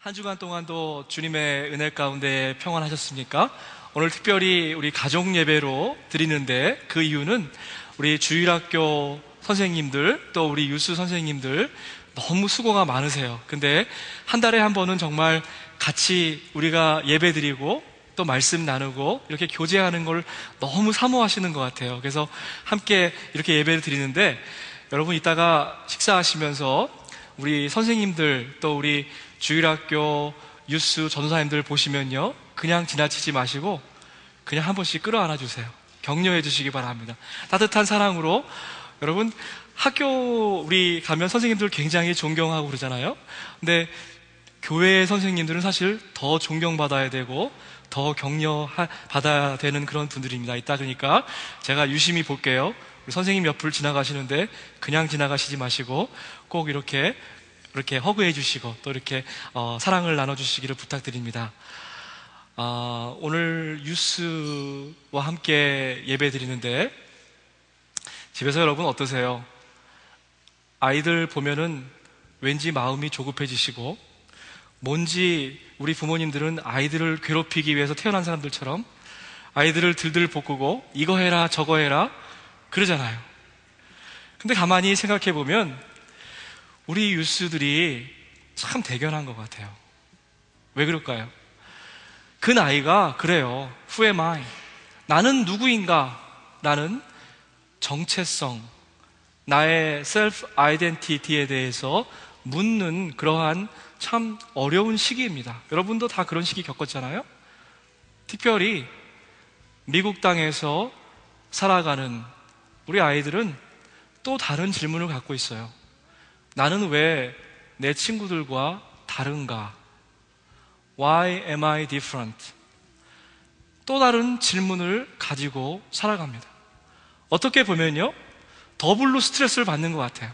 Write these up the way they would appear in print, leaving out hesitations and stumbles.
한 주간 동안도 주님의 은혜 가운데 평안하셨습니까? 오늘 특별히 우리 가족 예배로 드리는데 그 이유는 우리 주일학교 선생님들 또 우리 유스 선생님들 너무 수고가 많으세요. 근데 한 달에 한 번은 정말 같이 우리가 예배 드리고 또 말씀 나누고 이렇게 교제하는 걸 너무 사모하시는 것 같아요. 그래서 함께 이렇게 예배를 드리는데 여러분 이따가 식사하시면서 우리 선생님들 또 우리 주일학교 유스 전도사님들 보시면요, 그냥 지나치지 마시고 그냥 한 번씩 끌어안아 주세요. 격려해 주시기 바랍니다. 따뜻한 사랑으로. 여러분 학교 우리 가면 선생님들 굉장히 존경하고 그러잖아요. 근데 교회 선생님들은 사실 더 존경받아야 되고 더 격려받아야 되는 그런 분들입니다. 이따 그러니까 제가 유심히 볼게요. 우리 선생님 옆을 지나가시는데 그냥 지나가시지 마시고 꼭 이렇게 허그해 주시고 또 이렇게 사랑을 나눠주시기를 부탁드립니다. 오늘 유스와 함께 예배 드리는데 집에서 여러분 어떠세요? 아이들 보면은 왠지 마음이 조급해지시고 뭔지 우리 부모님들은 아이들을 괴롭히기 위해서 태어난 사람들처럼 아이들을 들들 볶고 이거 해라 저거 해라 그러잖아요. 근데 가만히 생각해 보면 우리 유스들이 참 대견한 것 같아요. 왜 그럴까요? 그 나이가 그래요. Who am I? 나는 누구인가? 라는 정체성, 나의 self identity에 대해서 묻는 그러한 참 어려운 시기입니다. 여러분도 다 그런 시기 겪었잖아요? 특별히 미국 땅에서 살아가는 우리 아이들은 또 다른 질문을 갖고 있어요. 나는 왜 내 친구들과 다른가? Why am I different? 또 다른 질문을 가지고 살아갑니다. 어떻게 보면요, 더블로 스트레스를 받는 것 같아요.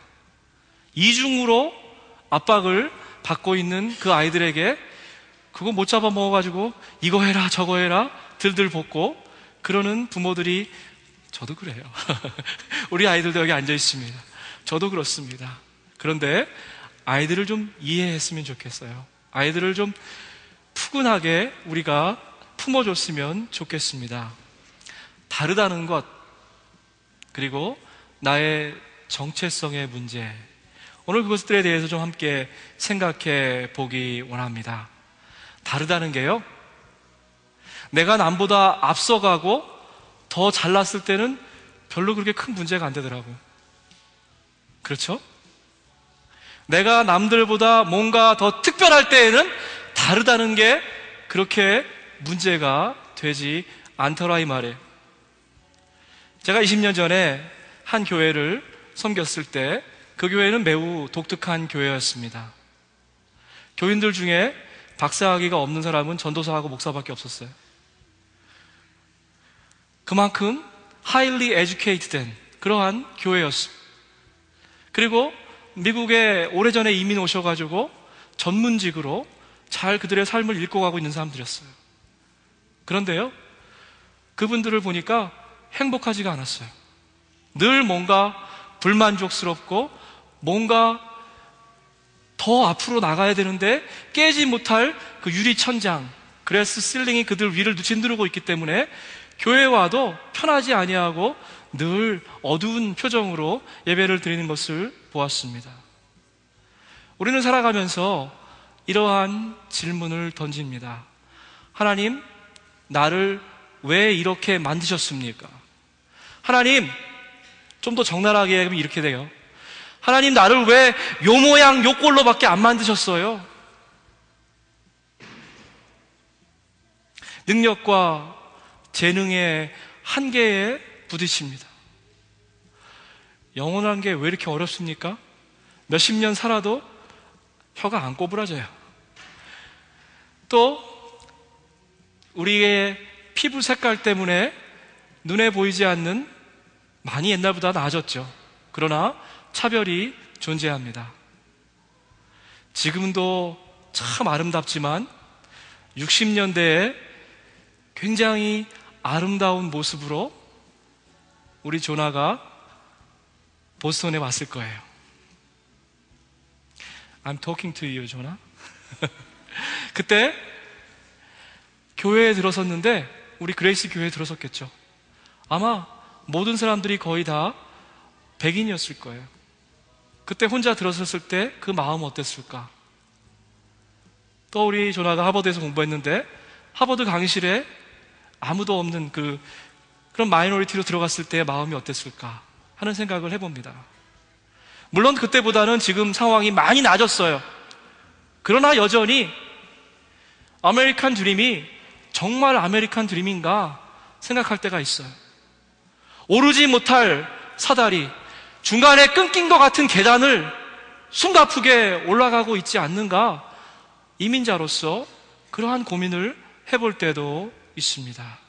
이중으로 압박을 받고 있는 그 아이들에게 그거 못 잡아 먹어가지고 이거 해라 저거 해라 들들 볶고 그러는 부모들이 저도 그래요. 우리 아이들도 여기 앉아 있습니다. 저도 그렇습니다. 그런데 아이들을 좀 이해했으면 좋겠어요. 아이들을 좀 푸근하게 우리가 품어줬으면 좋겠습니다. 다르다는 것, 그리고 나의 정체성의 문제, 오늘 그것들에 대해서 좀 함께 생각해 보기 원합니다. 다르다는 게요, 내가 남보다 앞서가고 더 잘났을 때는 별로 그렇게 큰 문제가 안 되더라고요. 그렇죠? 내가 남들보다 뭔가 더 특별할 때에는 다르다는 게 그렇게 문제가 되지 않더라 이 말이에요. 제가 20년 전에 한 교회를 섬겼을 때 그 교회는 매우 독특한 교회였습니다. 교인들 중에 박사학위가 없는 사람은 전도사하고 목사밖에 없었어요. 그만큼 highly educated된 그러한 교회였습니다. 그리고 미국에 오래전에 이민 오셔가지고 전문직으로 잘 그들의 삶을 읽고 가고 있는 사람들이었어요. 그런데요, 그분들을 보니까 행복하지가 않았어요. 늘 뭔가 불만족스럽고 뭔가 더 앞으로 나가야 되는데 깨지 못할 그 유리천장, 그래스 실링이 그들 위를 짓누르고 있기 때문에 교회에 와도 편하지 아니하고 늘 어두운 표정으로 예배를 드리는 것을 보았습니다. 우리는 살아가면서 이러한 질문을 던집니다. 하나님, 나를 왜 이렇게 만드셨습니까? 하나님, 좀 더 적나라하게 하면 이렇게 돼요. 하나님, 나를 왜 요 모양 요 꼴로밖에 안 만드셨어요? 능력과 재능의 한계에 부딪힙니다. 영원한 게 왜 이렇게 어렵습니까? 몇십 년 살아도 혀가 안 꼬부라져요. 또 우리의 피부 색깔 때문에 눈에 보이지 않는, 많이 옛날보다 나아졌죠. 그러나 차별이 존재합니다. 지금도 참 아름답지만 60년대에 굉장히 아름다운 모습으로 우리 조나가 보스턴에 왔을 거예요. I'm talking to you, 조나. 그때 교회에 들어섰는데, 우리 그레이스 교회에 들어섰겠죠. 아마 모든 사람들이 거의 다 백인이었을 거예요. 그때 혼자 들어섰을 때 그 마음 어땠을까? 또 우리 조나가 하버드에서 공부했는데, 하버드 강의실에 아무도 없는 그런 마이너리티로 들어갔을 때의 마음이 어땠을까 하는 생각을 해봅니다. 물론 그때보다는 지금 상황이 많이 나아졌어요. 그러나 여전히 아메리칸 드림이 정말 아메리칸 드림인가 생각할 때가 있어요. 오르지 못할 사다리, 중간에 끊긴 것 같은 계단을 숨가쁘게 올라가고 있지 않는가, 이민자로서 그러한 고민을 해볼 때도 있습니다.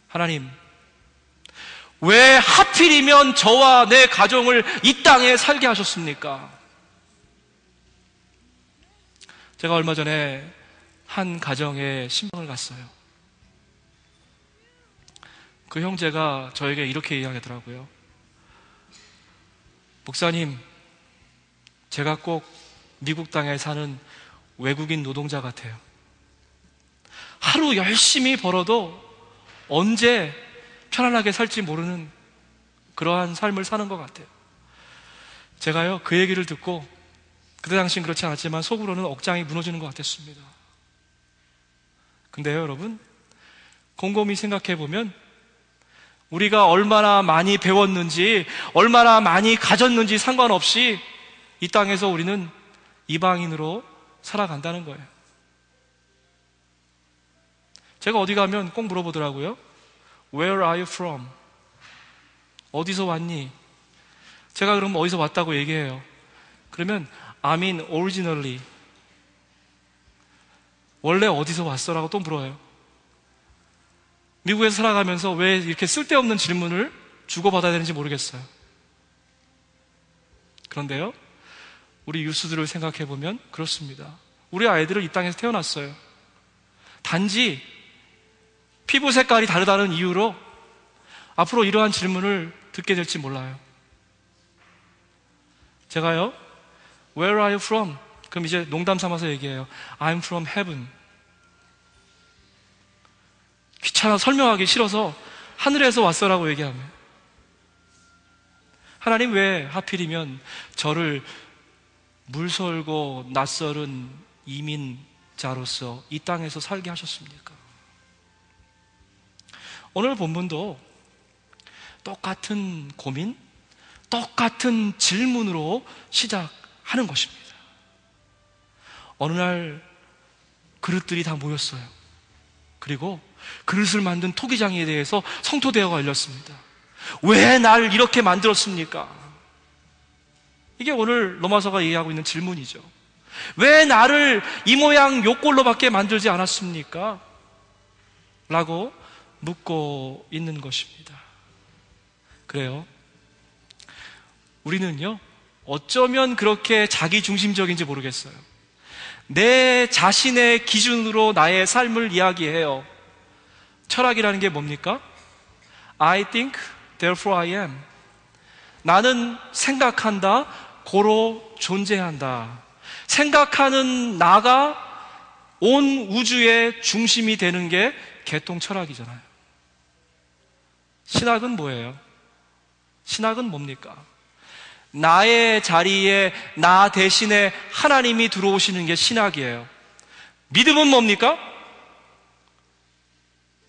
하나님, 왜 하필이면 저와 내 가정을 이 땅에 살게 하셨습니까? 제가 얼마 전에 한 가정에 신방을 갔어요. 그 형제가 저에게 이렇게 이야기하더라고요. 목사님, 제가 꼭 미국 땅에 사는 외국인 노동자 같아요. 하루 열심히 벌어도 언제 편안하게 살지 모르는 그러한 삶을 사는 것 같아요. 제가요, 그 얘기를 듣고 그때 당시엔 그렇지 않았지만 속으로는 억장이 무너지는 것 같았습니다. 근데요, 여러분, 곰곰이 생각해보면 우리가 얼마나 많이 배웠는지, 얼마나 많이 가졌는지 상관없이 이 땅에서 우리는 이방인으로 살아간다는 거예요. 제가 어디 가면 꼭 물어보더라고요. Where are you from? 어디서 왔니? 제가 그럼 어디서 왔다고 얘기해요. 그러면 I mean originally. 원래 어디서 왔어라고 또 물어요. 미국에서 살아가면서 왜 이렇게 쓸데없는 질문을 주고받아야 되는지 모르겠어요. 그런데요, 우리 유수들을 생각해보면 그렇습니다. 우리 아이들은 이 땅에서 태어났어요. 단지 피부 색깔이 다르다는 이유로 앞으로 이러한 질문을 듣게 될지 몰라요. 제가요, Where are you from? 그럼 이제 농담 삼아서 얘기해요. I'm from heaven. 귀찮아 설명하기 싫어서 하늘에서 왔어라고 얘기하면, 하나님 왜 하필이면 저를 물설고 낯설은 이민자로서 이 땅에서 살게 하셨습니까? 오늘 본문도 똑같은 고민, 똑같은 질문으로 시작하는 것입니다. 어느 날 그릇들이 다 모였어요. 그리고 그릇을 만든 토기장에 대해서 성토대화가 열렸습니다. 왜 날 이렇게 만들었습니까? 이게 오늘 로마서가 얘기하고 있는 질문이죠. 왜 나를 이 모양 요 꼴로밖에 만들지 않았습니까? 라고 묻고 있는 것입니다. 그래요, 우리는요, 어쩌면 그렇게 자기중심적인지 모르겠어요. 내 자신의 기준으로 나의 삶을 이야기해요. 철학이라는 게 뭡니까? I think, therefore I am. 나는 생각한다, 고로 존재한다. 생각하는 나가 온 우주의 중심이 되는 게 개통 철학이잖아요. 신학은 뭐예요? 신학은 뭡니까? 나의 자리에 나 대신에 하나님이 들어오시는 게 신학이에요. 믿음은 뭡니까?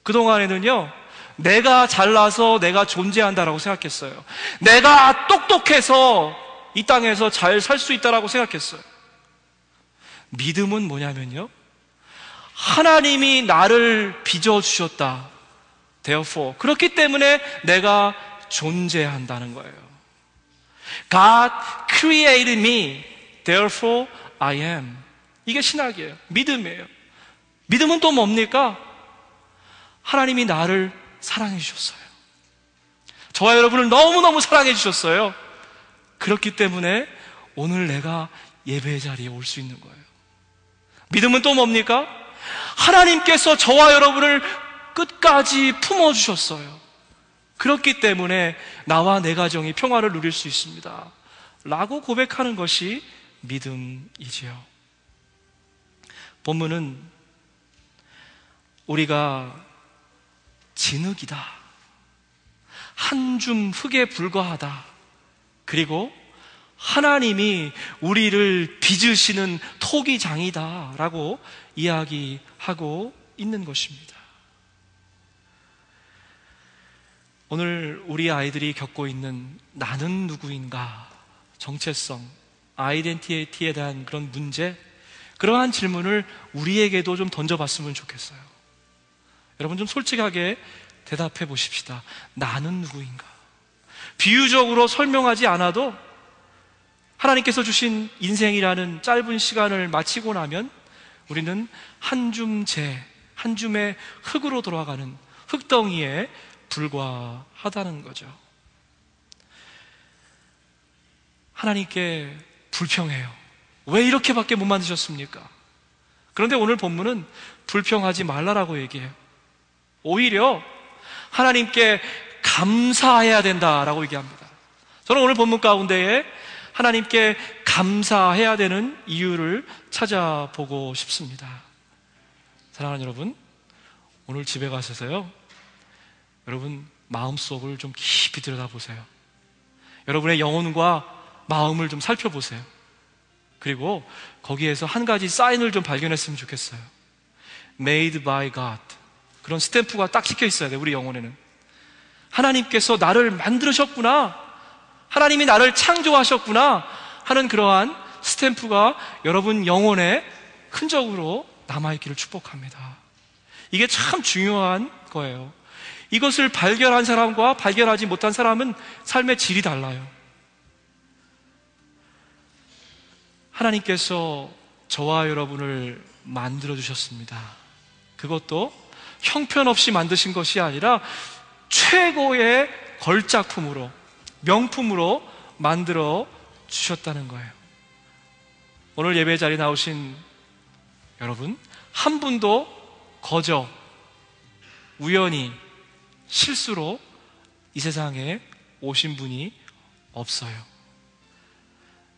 그동안에는요, 내가 잘나서 내가 존재한다라고 생각했어요. 내가 똑똑해서 이 땅에서 잘 살 수 있다라고 생각했어요. 믿음은 뭐냐면요, 하나님이 나를 빚어주셨다. Therefore, 그렇기 때문에 내가 존재한다는 거예요. God created me, therefore I am. 이게 신학이에요. 믿음이에요. 믿음은 또 뭡니까? 하나님이 나를 사랑해 주셨어요. 저와 여러분을 너무너무 사랑해 주셨어요. 그렇기 때문에 오늘 내가 예배의 자리에 올 수 있는 거예요. 믿음은 또 뭡니까? 하나님께서 저와 여러분을 끝까지 품어주셨어요. 그렇기 때문에 나와 내 가정이 평화를 누릴 수 있습니다. 라고 고백하는 것이 믿음이지요. 본문은 우리가 진흙이다, 한 줌 흙에 불과하다, 그리고 하나님이 우리를 빚으시는 토기장이다 라고 이야기하고 있는 것입니다. 오늘 우리 아이들이 겪고 있는 나는 누구인가, 정체성, 아이덴티티에 대한 그런 문제, 그러한 질문을 우리에게도 좀 던져봤으면 좋겠어요. 여러분 좀 솔직하게 대답해 보십시다. 나는 누구인가? 비유적으로 설명하지 않아도 하나님께서 주신 인생이라는 짧은 시간을 마치고 나면 우리는 한 줌 재, 한 줌의 흙으로 돌아가는 흙덩이에 불과하다는 거죠. 하나님께 불평해요. 왜 이렇게밖에 못 만드셨습니까? 그런데 오늘 본문은 불평하지 말라라고 얘기해요. 오히려 하나님께 감사해야 된다라고 얘기합니다. 저는 오늘 본문 가운데에 하나님께 감사해야 되는 이유를 찾아보고 싶습니다. 사랑하는 여러분, 오늘 집에 가셔서요, 여러분 마음속을 좀 깊이 들여다보세요. 여러분의 영혼과 마음을 좀 살펴보세요. 그리고 거기에서 한 가지 사인을 좀 발견했으면 좋겠어요. Made by God. 그런 스탬프가 딱 찍혀 있어야 돼요, 우리 영혼에는. 하나님께서 나를 만드셨구나, 하나님이 나를 창조하셨구나 하는 그러한 스탬프가 여러분 영혼에 흔적으로 남아있기를 축복합니다. 이게 참 중요한 거예요. 이것을 발견한 사람과 발견하지 못한 사람은 삶의 질이 달라요. 하나님께서 저와 여러분을 만들어주셨습니다. 그것도 형편없이 만드신 것이 아니라 최고의 걸작품으로, 명품으로 만들어 주셨다는 거예요. 오늘 예배 자리에 나오신 여러분, 한 분도 거저 우연히 실수로 이 세상에 오신 분이 없어요.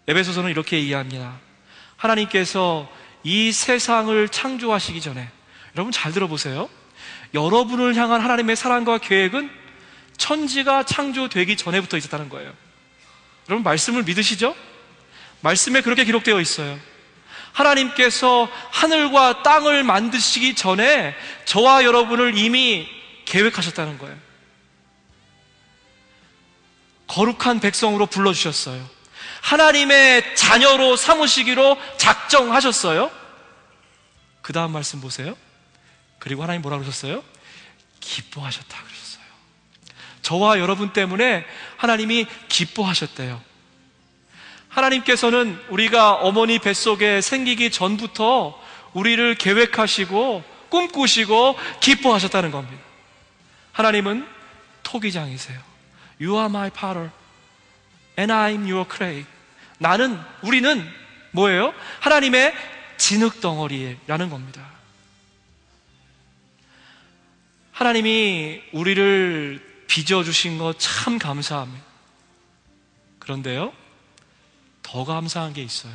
에베소서는 이렇게 이해합니다. 하나님께서 이 세상을 창조하시기 전에, 여러분 잘 들어보세요. 여러분을 향한 하나님의 사랑과 계획은 천지가 창조되기 전에부터 있었다는 거예요. 여러분 말씀을 믿으시죠? 말씀에 그렇게 기록되어 있어요. 하나님께서 하늘과 땅을 만드시기 전에 저와 여러분을 이미 계획하셨다는 거예요. 거룩한 백성으로 불러주셨어요. 하나님의 자녀로 삼으시기로 작정하셨어요. 그 다음 말씀 보세요. 그리고 하나님 뭐라고 그러셨어요? 기뻐하셨다 그러셨어요. 저와 여러분 때문에 하나님이 기뻐하셨대요. 하나님께서는 우리가 어머니 뱃속에 생기기 전부터 우리를 계획하시고 꿈꾸시고 기뻐하셨다는 겁니다. 하나님은 토기장이세요. You are my potter and I'm your clay. 우리는 뭐예요? 하나님의 진흙덩어리라는 겁니다. 하나님이 우리를 빚어주신 거 참 감사합니다. 그런데요, 더 감사한 게 있어요.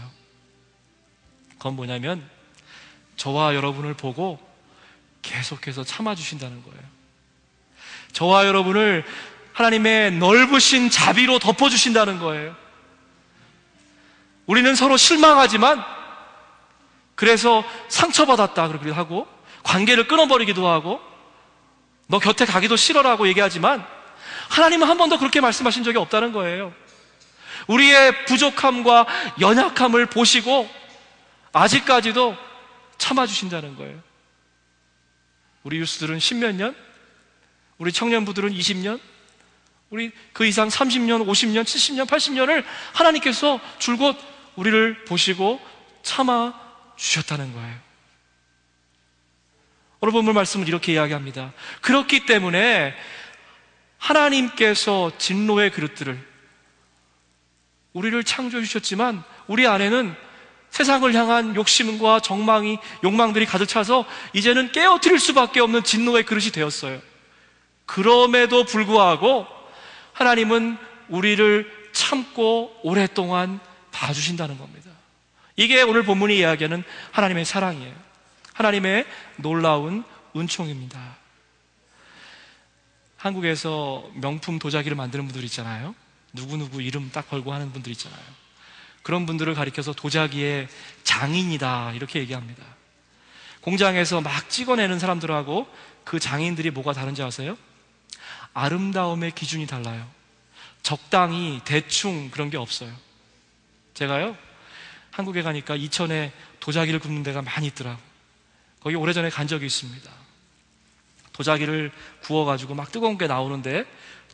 그건 뭐냐면 저와 여러분을 보고 계속해서 참아주신다는 거예요. 저와 여러분을 하나님의 넓으신 자비로 덮어주신다는 거예요. 우리는 서로 실망하지만, 그래서 상처받았다 그러기도 하고 관계를 끊어버리기도 하고 너 곁에 가기도 싫어라고 얘기하지만, 하나님은 한 번도 그렇게 말씀하신 적이 없다는 거예요. 우리의 부족함과 연약함을 보시고 아직까지도 참아주신다는 거예요. 우리 유스들은 10몇 년, 우리 청년부들은 20년, 우리 그 이상 30년, 50년, 70년, 80년을 하나님께서 줄곧 우리를 보시고 참아주셨다는 거예요. 오늘 본문 말씀은 이렇게 이야기합니다. 그렇기 때문에 하나님께서 진노의 그릇들을, 우리를 창조해 주셨지만 우리 안에는 세상을 향한 욕심과 욕망들이 가득 차서 이제는 깨어뜨릴 수밖에 없는 진노의 그릇이 되었어요. 그럼에도 불구하고 하나님은 우리를 참고 오랫동안 봐주신다는 겁니다. 이게 오늘 본문이 이야기하는 하나님의 사랑이에요. 하나님의 놀라운 은총입니다. 한국에서 명품 도자기를 만드는 분들 있잖아요. 누구누구 이름 딱 걸고 하는 분들 있잖아요. 그런 분들을 가리켜서 도자기의 장인이다 이렇게 얘기합니다. 공장에서 막 찍어내는 사람들하고 그 장인들이 뭐가 다른지 아세요? 아름다움의 기준이 달라요. 적당히, 대충 그런 게 없어요. 제가요, 한국에 가니까 이천에 도자기를 굽는 데가 많이 있더라고요. 거기 오래전에 간 적이 있습니다. 도자기를 구워가지고 막 뜨거운 게 나오는데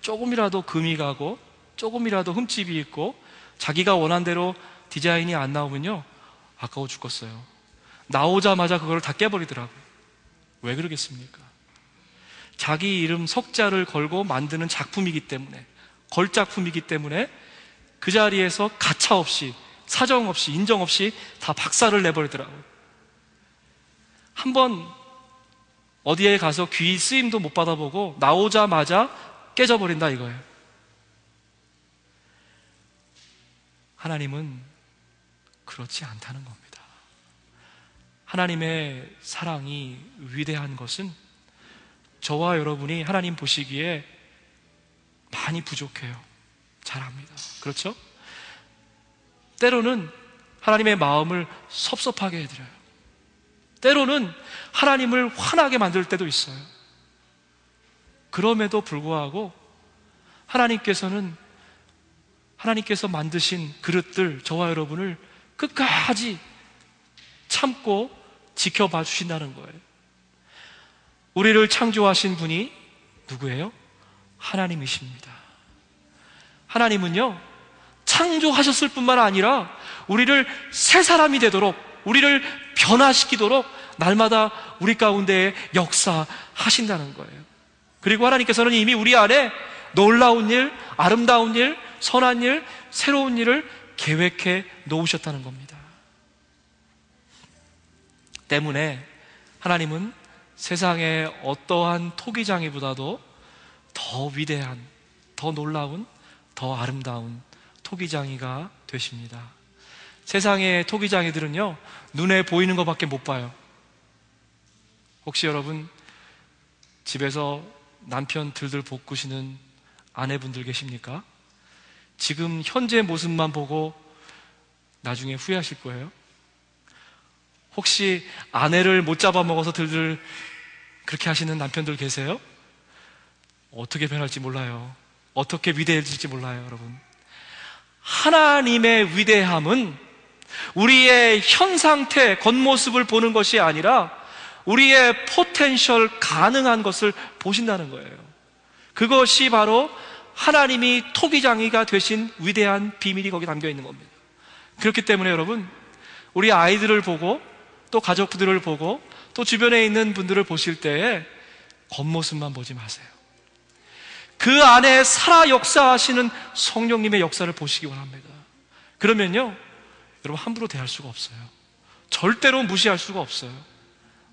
조금이라도 금이 가고 조금이라도 흠집이 있고 자기가 원한 대로 디자인이 안 나오면요, 아까워 죽겠어요. 나오자마자 그걸 다 깨버리더라고요. 왜 그러겠습니까? 자기 이름 석자를 걸고 만드는 작품이기 때문에, 걸작품이기 때문에 그 자리에서 가차없이, 사정없이, 인정 없이 다 박살을 내버리더라고요. 한번 어디에 가서 귀 쓰임도 못 받아보고 나오자마자 깨져버린다 이거예요. 하나님은 그렇지 않다는 겁니다. 하나님의 사랑이 위대한 것은 저와 여러분이 하나님 보시기에 많이 부족해요. 잘 압니다. 그렇죠? 때로는 하나님의 마음을 섭섭하게 해드려요. 때로는 하나님을 화나게 만들 때도 있어요. 그럼에도 불구하고 하나님께서 만드신 그릇들, 저와 여러분을 끝까지 참고 지켜봐 주신다는 거예요. 우리를 창조하신 분이 누구예요? 하나님이십니다. 하나님은요, 창조하셨을 뿐만 아니라 우리를 새 사람이 되도록, 우리를 변화시키도록 날마다 우리 가운데 역사하신다는 거예요. 그리고 하나님께서는 이미 우리 안에 놀라운 일, 아름다운 일, 선한 일, 새로운 일을 계획해 놓으셨다는 겁니다. 때문에 하나님은 세상의 어떠한 토기장이보다도 더 위대한, 더 놀라운, 더 아름다운 토기장이가 되십니다. 세상의 토기장이들은요, 눈에 보이는 것밖에 못 봐요. 혹시 여러분 집에서 남편 들들 볶으시는 아내분들 계십니까? 지금 현재 모습만 보고 나중에 후회하실 거예요. 혹시 아내를 못 잡아먹어서 들들 그렇게 하시는 남편들 계세요? 어떻게 변할지 몰라요. 어떻게 위대해질지 몰라요, 여러분. 하나님의 위대함은 우리의 현 상태, 겉모습을 보는 것이 아니라 우리의 포텐셜, 가능한 것을 보신다는 거예요. 그것이 바로 하나님이 토기장이가 되신 위대한 비밀이 거기 담겨 있는 겁니다. 그렇기 때문에 여러분, 우리 아이들을 보고 또 가족들을 보고 또 주변에 있는 분들을 보실 때에 겉모습만 보지 마세요. 그 안에 살아 역사하시는 성령님의 역사를 보시기 원합니다. 그러면요, 여러분 함부로 대할 수가 없어요. 절대로 무시할 수가 없어요.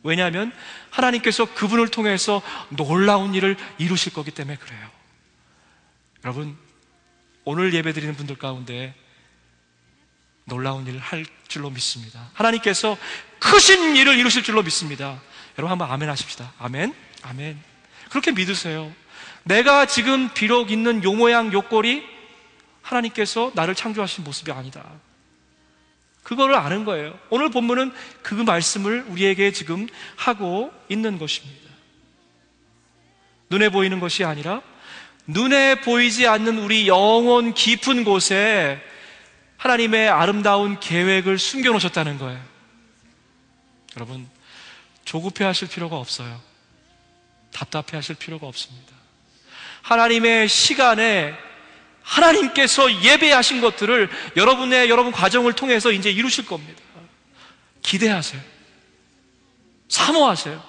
왜냐하면 하나님께서 그분을 통해서 놀라운 일을 이루실 거기 때문에 그래요. 여러분, 오늘 예배드리는 분들 가운데 놀라운 일을 할 줄로 믿습니다. 하나님께서 크신 일을 이루실 줄로 믿습니다. 여러분 한번 아멘 하십시다. 아멘, 아멘. 그렇게 믿으세요. 내가 지금 비록 있는 요 모양 요 꼴이 하나님께서 나를 창조하신 모습이 아니다. 그거를 아는 거예요. 오늘 본문은 그 말씀을 우리에게 지금 하고 있는 것입니다. 눈에 보이는 것이 아니라 눈에 보이지 않는 우리 영혼 깊은 곳에 하나님의 아름다운 계획을 숨겨놓으셨다는 거예요. 여러분, 조급해 하실 필요가 없어요. 답답해 하실 필요가 없습니다. 하나님의 시간에 하나님께서 예배하신 것들을 여러분 과정을 통해서 이제 이루실 겁니다. 기대하세요. 사모하세요.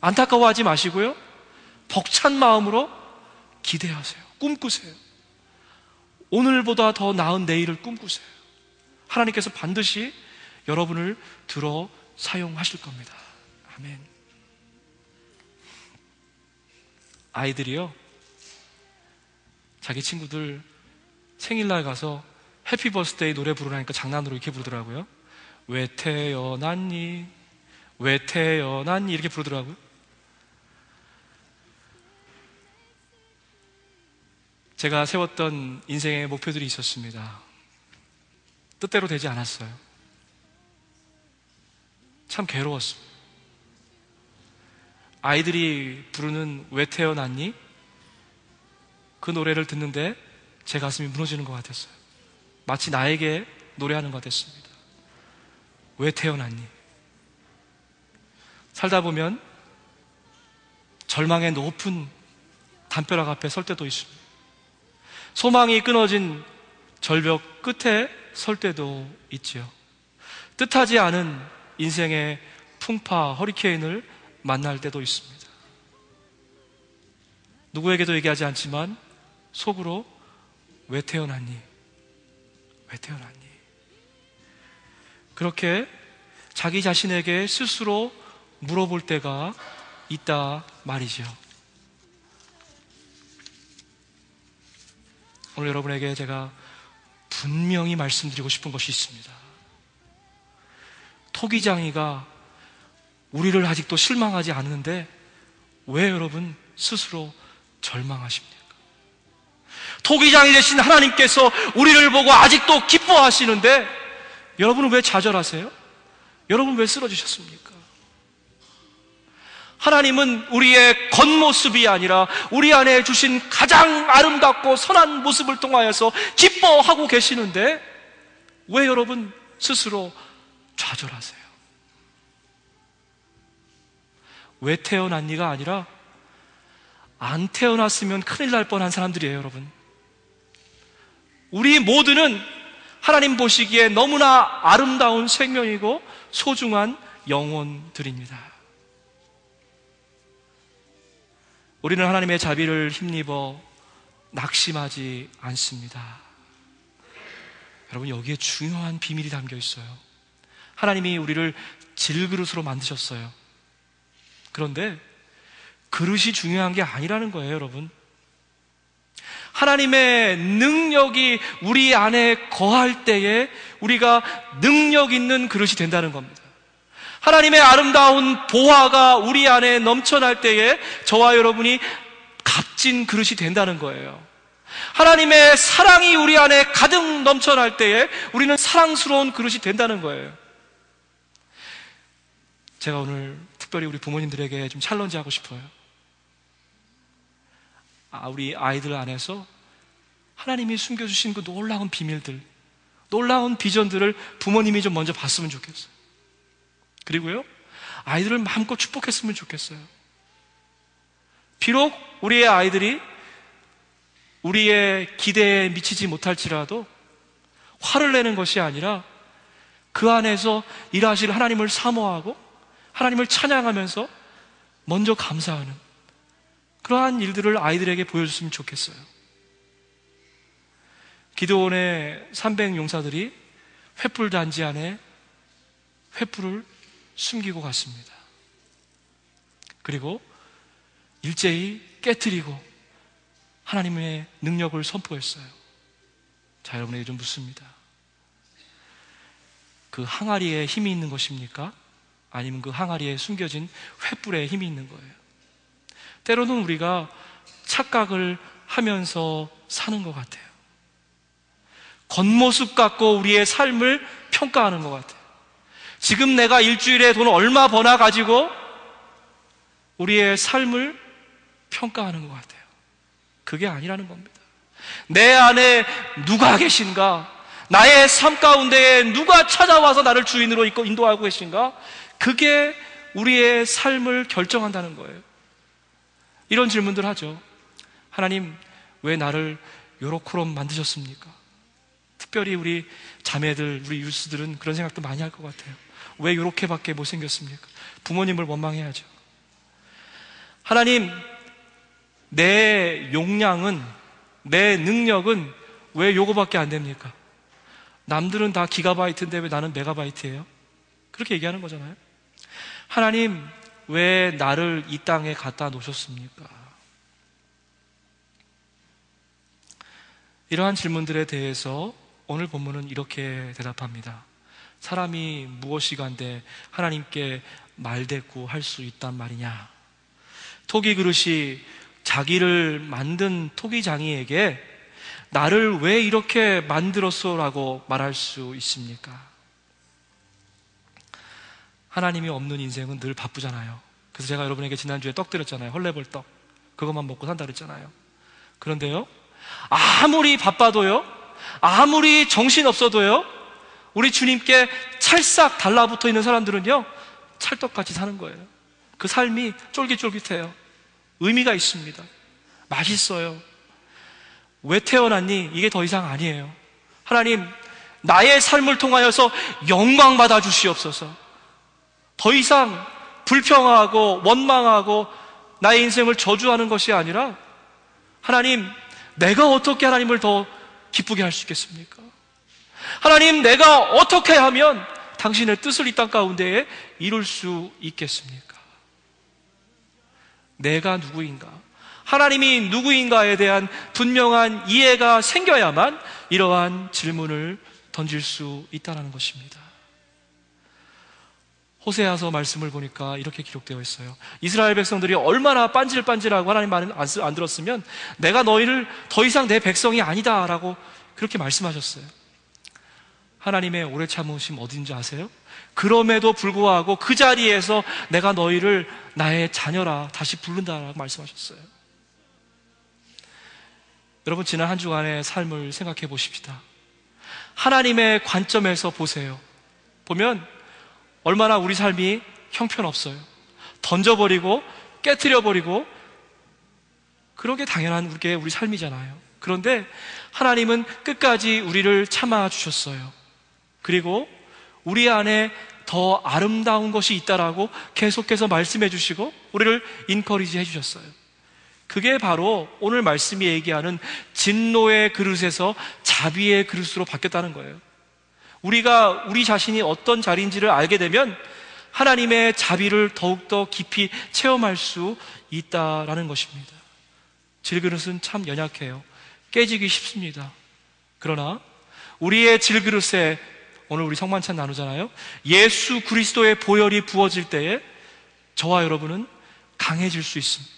안타까워하지 마시고요, 벅찬 마음으로 기대하세요. 꿈꾸세요. 오늘보다 더 나은 내일을 꿈꾸세요. 하나님께서 반드시 여러분을 들어 사용하실 겁니다. 아멘. 아이들이요, 자기 친구들 생일날 가서 해피 버스데이 노래 부르라니까 장난으로 이렇게 부르더라고요. 왜 태어났니? 왜 태어났니? 이렇게 부르더라고요. 제가 세웠던 인생의 목표들이 있었습니다. 뜻대로 되지 않았어요. 참 괴로웠습니다. 아이들이 부르는 왜 태어났니? 그 노래를 듣는데 제 가슴이 무너지는 것 같았어요. 마치 나에게 노래하는 것 같았습니다. 왜 태어났니? 살다 보면 절망의 높은 담벼락 앞에 설 때도 있습니다. 소망이 끊어진 절벽 끝에 설 때도 있지요. 뜻하지 않은 인생의 풍파, 허리케인을 만날 때도 있습니다. 누구에게도 얘기하지 않지만 속으로 왜 태어났니? 왜 태어났니? 그렇게 자기 자신에게 스스로 물어볼 때가 있다 말이죠. 오늘 여러분에게 제가 분명히 말씀드리고 싶은 것이 있습니다. 토기장이가 우리를 아직도 실망하지 않는데 왜 여러분 스스로 절망하십니까? 토기장이 되신 하나님께서 우리를 보고 아직도 기뻐하시는데 여러분은 왜 좌절하세요? 여러분 왜 쓰러지셨습니까? 하나님은 우리의 겉모습이 아니라 우리 안에 주신 가장 아름답고 선한 모습을 통하여서 기뻐하고 계시는데 왜 여러분 스스로 좌절하세요? 왜 태어났니가 아니라 안 태어났으면 큰일 날 뻔한 사람들이에요, 여러분. 우리 모두는 하나님 보시기에 너무나 아름다운 생명이고 소중한 영혼들입니다. 우리는 하나님의 자비를 힘입어 낙심하지 않습니다. 여러분, 여기에 중요한 비밀이 담겨 있어요. 하나님이 우리를 질그릇으로 만드셨어요. 그런데 그릇이 중요한 게 아니라는 거예요, 여러분. 하나님의 능력이 우리 안에 거할 때에 우리가 능력 있는 그릇이 된다는 겁니다. 하나님의 아름다운 보화가 우리 안에 넘쳐날 때에 저와 여러분이 값진 그릇이 된다는 거예요. 하나님의 사랑이 우리 안에 가득 넘쳐날 때에 우리는 사랑스러운 그릇이 된다는 거예요. 제가 오늘 특별히 우리 부모님들에게 좀 챌린지하고 싶어요. 우리 아이들 안에서 하나님이 숨겨주신 그 놀라운 비밀들, 놀라운 비전들을 부모님이 좀 먼저 봤으면 좋겠어요. 그리고요, 아이들을 마음껏 축복했으면 좋겠어요. 비록 우리의 아이들이 우리의 기대에 미치지 못할지라도 화를 내는 것이 아니라 그 안에서 일하실 하나님을 사모하고 하나님을 찬양하면서 먼저 감사하는 그러한 일들을 아이들에게 보여줬으면 좋겠어요. 기드온의 300용사들이 횃불 단지 안에 횃불을 숨기고 갔습니다. 그리고 일제히 깨트리고 하나님의 능력을 선포했어요. 자, 여러분에게 좀 묻습니다. 그 항아리에 힘이 있는 것입니까? 아니면 그 항아리에 숨겨진 횃불에 힘이 있는 거예요? 때로는 우리가 착각을 하면서 사는 것 같아요. 겉모습 갖고 우리의 삶을 평가하는 것 같아요. 지금 내가 일주일에 돈 얼마 버나 가지고 우리의 삶을 평가하는 것 같아요. 그게 아니라는 겁니다. 내 안에 누가 계신가? 나의 삶 가운데에 누가 찾아와서 나를 주인으로 인도하고 계신가? 그게 우리의 삶을 결정한다는 거예요. 이런 질문들 하죠. 하나님, 왜 나를 요렇게럼 만드셨습니까? 특별히 우리 자매들, 우리 유스들은 그런 생각도 많이 할 것 같아요. 왜 요렇게밖에 못생겼습니까? 부모님을 원망해야죠. 하나님, 내 용량은, 내 능력은 왜 요거밖에 안 됩니까? 남들은 다 기가바이트인데 왜 나는 메가바이트예요? 그렇게 얘기하는 거잖아요. 하나님, 왜 나를 이 땅에 갖다 놓으셨습니까? 이러한 질문들에 대해서 오늘 본문은 이렇게 대답합니다. 사람이 무엇이간데 하나님께 말대꾸할 수 있단 말이냐? 토기 그릇이 자기를 만든 토기장이에게 나를 왜 이렇게 만들었어? 라고 말할 수 있습니까? 하나님이 없는 인생은 늘 바쁘잖아요. 그래서 제가 여러분에게 지난주에 떡 드렸잖아요. 헐레벌떡. 그것만 먹고 산다 그랬잖아요. 그런데요, 아무리 바빠도요, 아무리 정신없어도요, 우리 주님께 찰싹 달라붙어 있는 사람들은요, 찰떡같이 사는 거예요. 그 삶이 쫄깃쫄깃해요. 의미가 있습니다. 맛있어요. 왜 태어났니? 이게 더 이상 아니에요. 하나님, 나의 삶을 통하여서 영광 받아 주시옵소서. 더 이상 불평하고 원망하고 나의 인생을 저주하는 것이 아니라, 하나님, 내가 어떻게 하나님을 더 기쁘게 할 수 있겠습니까? 하나님, 내가 어떻게 하면 당신의 뜻을 이 땅 가운데에 이룰 수 있겠습니까? 내가 누구인가? 하나님이 누구인가에 대한 분명한 이해가 생겨야만 이러한 질문을 던질 수 있다는 것입니다. 호세아서 말씀을 보니까 이렇게 기록되어 있어요. 이스라엘 백성들이 얼마나 빤질빤질하고 하나님 말을 안 들었으면 내가 너희를 더 이상 내 백성이 아니다 라고 그렇게 말씀하셨어요. 하나님의 오래 참으심 어딘지 아세요? 그럼에도 불구하고 그 자리에서 내가 너희를 나의 자녀라 다시 부른다라고 말씀하셨어요. 여러분, 지난 한 주간의 삶을 생각해 보십시다. 하나님의 관점에서 보세요. 보면 얼마나 우리 삶이 형편없어요. 던져버리고 깨트려버리고 그러게 당연한 우리 삶이잖아요. 그런데 하나님은 끝까지 우리를 참아주셨어요. 그리고 우리 안에 더 아름다운 것이 있다라고 계속해서 말씀해 주시고 우리를 인커리지 해주셨어요. 그게 바로 오늘 말씀이 얘기하는 진노의 그릇에서 자비의 그릇으로 바뀌었다는 거예요. 우리가 우리 자신이 어떤 자리인지를 알게 되면 하나님의 자비를 더욱더 깊이 체험할 수 있다라는 것입니다. 질그릇은 참 연약해요. 깨지기 쉽습니다. 그러나 우리의 질그릇에 오늘 우리 성만찬 나누잖아요. 예수 그리스도의 보혈이 부어질 때에 저와 여러분은 강해질 수 있습니다.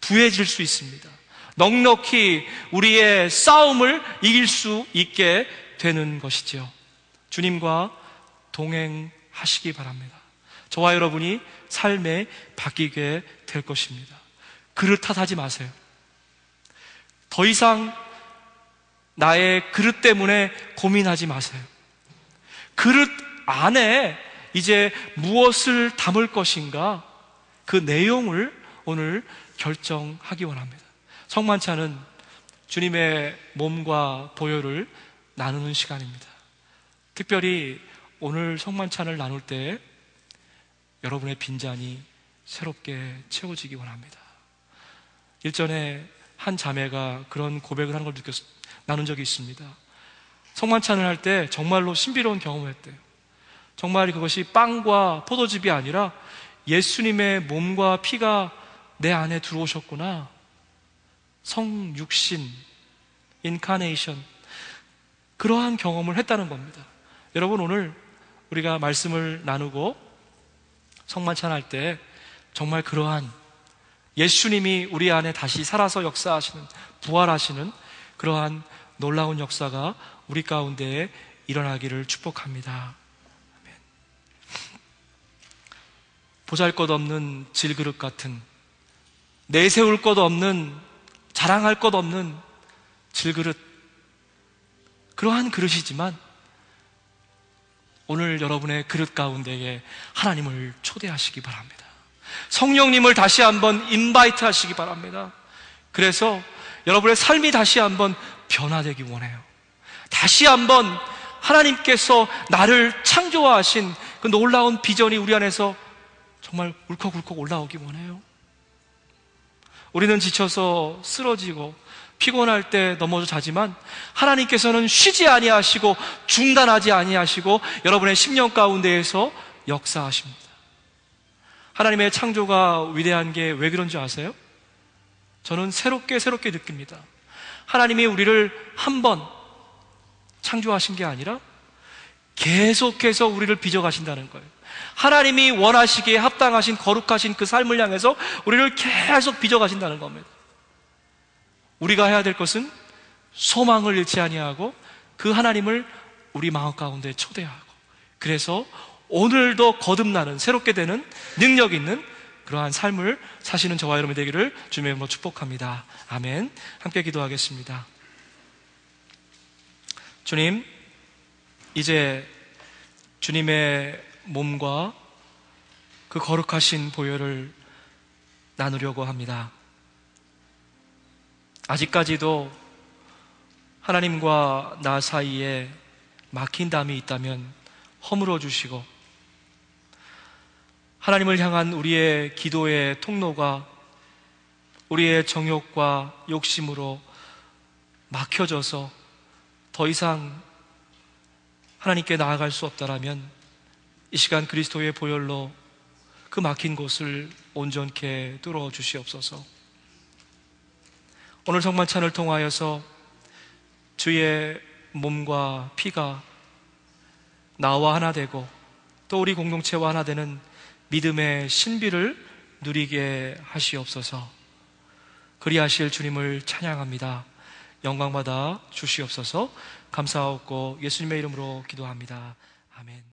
부해질 수 있습니다. 넉넉히 우리의 싸움을 이길 수 있게 되는 것이지요. 주님과 동행하시기 바랍니다. 저와 여러분이 삶에 바뀌게 될 것입니다. 그릇 탓하지 마세요. 더 이상 나의 그릇 때문에 고민하지 마세요. 그릇 안에 이제 무엇을 담을 것인가, 그 내용을 오늘 결정하기 원합니다. 성만찬은 주님의 몸과 보혈을 나누는 시간입니다. 특별히 오늘 성만찬을 나눌 때 여러분의 빈잔이 새롭게 채워지기 원합니다. 일전에 한 자매가 그런 고백을 하는 걸 나눈 적이 있습니다. 성만찬을 할 때 정말로 신비로운 경험을 했대요. 정말 그것이 빵과 포도즙이 아니라 예수님의 몸과 피가 내 안에 들어오셨구나. 성육신, 인카네이션, 그러한 경험을 했다는 겁니다. 여러분, 오늘 우리가 말씀을 나누고 성만찬 할 때 정말 그러한 예수님이 우리 안에 다시 살아서 역사하시는, 부활하시는 그러한 놀라운 역사가 우리 가운데에 일어나기를 축복합니다. 아멘. 보잘것없는 질그릇 같은, 내세울 것 없는, 자랑할 것 없는 질그릇, 그러한 그릇이지만 오늘 여러분의 그릇 가운데에 하나님을 초대하시기 바랍니다. 성령님을 다시 한번 인바이트 하시기 바랍니다. 그래서 여러분의 삶이 다시 한번 변화되기 원해요. 다시 한번 하나님께서 나를 창조하신 그 놀라운 비전이 우리 안에서 정말 울컥울컥 올라오기 원해요. 우리는 지쳐서 쓰러지고 피곤할 때 넘어져 자지만 하나님께서는 쉬지 아니하시고 중단하지 아니하시고 여러분의 심령 가운데에서 역사하십니다. 하나님의 창조가 위대한 게 왜 그런지 아세요? 저는 새롭게 느낍니다. 하나님이 우리를 한 번 창조하신 게 아니라 계속해서 우리를 빚어가신다는 거예요. 하나님이 원하시기에 합당하신 거룩하신 그 삶을 향해서 우리를 계속 빚어가신다는 겁니다. 우리가 해야 될 것은 소망을 잃지 아니하고 그 하나님을 우리 마음 가운데 초대하고, 그래서 오늘도 거듭나는, 새롭게 되는 능력 있는 그러한 삶을 사시는 저와 여러분이 되기를 주님의 이름으로 축복합니다. 아멘. 함께 기도하겠습니다. 주님, 이제 주님의 몸과 그 거룩하신 보혈을 나누려고 합니다. 아직까지도 하나님과 나 사이에 막힌 담이 있다면 허물어 주시고, 하나님을 향한 우리의 기도의 통로가 우리의 정욕과 욕심으로 막혀져서 더 이상 하나님께 나아갈 수 없다라면 이 시간 그리스도의 보혈로 그 막힌 곳을 온전케 뚫어 주시옵소서. 오늘 성만찬을 통하여서 주의 몸과 피가 나와 하나 되고 또 우리 공동체와 하나 되는 믿음의 신비를 누리게 하시옵소서. 그리하실 주님을 찬양합니다. 영광받아 주시옵소서. 감사하옵고 예수님의 이름으로 기도합니다. 아멘.